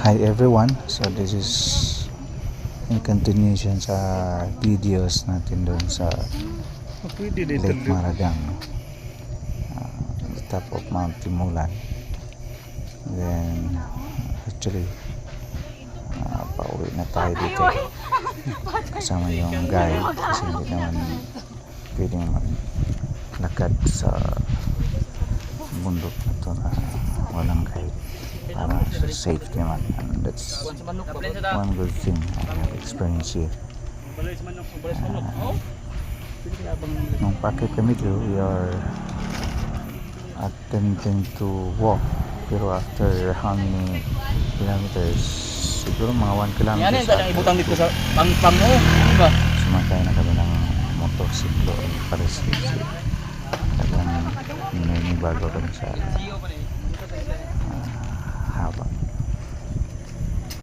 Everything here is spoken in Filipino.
Hi everyone, so this is in continuation sa videos natin doon sa Lake Maragang, the top of Mount Timulan. Then actually pauwi na tayo dito kasama yung guide kasi hindi naman pwedeng maglakad sa bundok na to na walang guide para safety man, and that's one good thing I have experienced here. Nung pakit kami dito, we are attempting to walk, pero after how many kilometers, siguro mga 1 kilometers ibutang dito sa pangpang mo, di ba? sumakay na kami ng motorsiklo para safety. Talagang bago kami sa